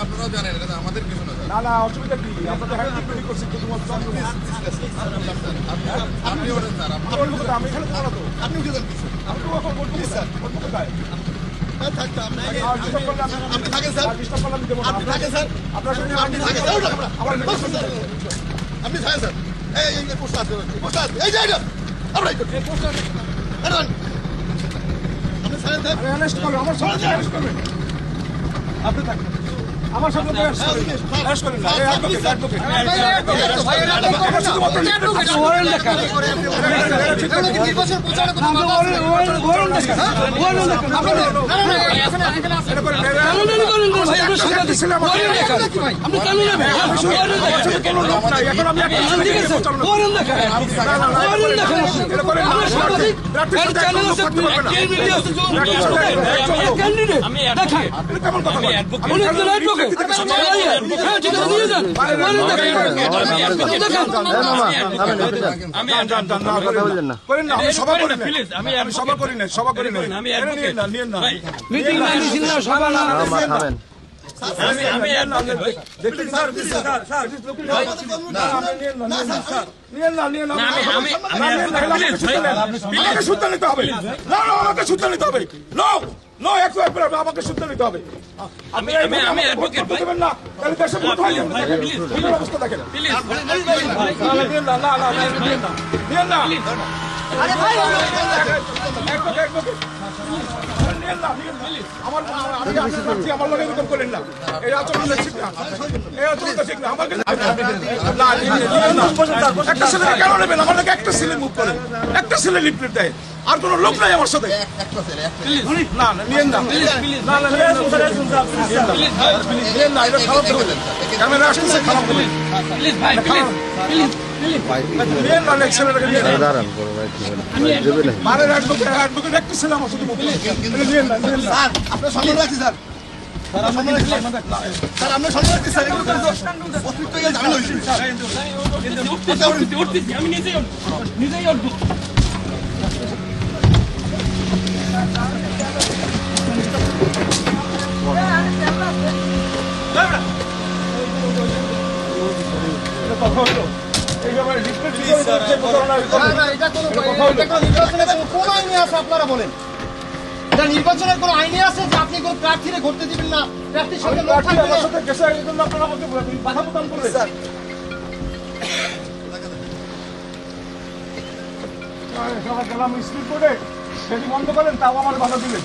আপনারাও জানেন, এটা আমাদের কিছু না। না না, অসুবিধা কি? আমরা তো হ্যান্ড ডিউটি করছি শুধুমাত্র। আপনি ওঠেন স্যার, আমি এখানে থাকবো না তো। আপনি উঠে যান কিছু। আমি তো এখন বলবো স্যার, বলবো কোথায়? আপনি থাকেন স্যার, ডিস্টার্ব করলাম দেবো না। আপনি থাকেন স্যার, আপনার সঙ্গে আপনি থাকেন স্যার, আমার আপনি থাকেন স্যার। এই পোস্টার আছে, পোস্টার আছে, এই যে এটা আমরা এই পোস্টার আপনি থাকেন স্যার। অ্যারেস্ট করবেন, আমার সঙ্গে অ্যারেস্ট করবেন। আপনি থাকেন আমার সাথে অ্যারেস্ট করেন না। সূত্র নিতে হবে, আমাকে সূত্র নিতে হবে। আমাকে সূত্র নিতে হবে। দেবেন না, তাহলে দেশে অবস্থা দেখেন। আমার লোক এরকম করেন না, এই আচরণ ঠিক না, এই আচরণ ঠিক না। আমাকে একটা ছেলে কেন নেবেন? আমার লোক একটা ছেলে মুভ করে, একটা ছেলে লিফলেট দেয়, আর কোন লোক নাই আমার সাথে। না না, নিয়েন না, খারাপ দেবেন, ক্যামেরা আসতেছে, খারাপ দেবেন। আপনার সম্মান রাখছি স্যার, আপনার সম্মান রাখছি স্যার। আমি নিজেই উঠবো। আপনারা বলেন এটা নির্বাচনের কোন আইনে আছে যে আপনি কোন প্রার্থীরে ঘুরতে দিবেন না? প্রার্থীর সঙ্গে লোক থাকবে না। গেলাম স্পিড বোর্ডে, সেটি বন্ধ করেন, তাও আমার বাধা দিলেন।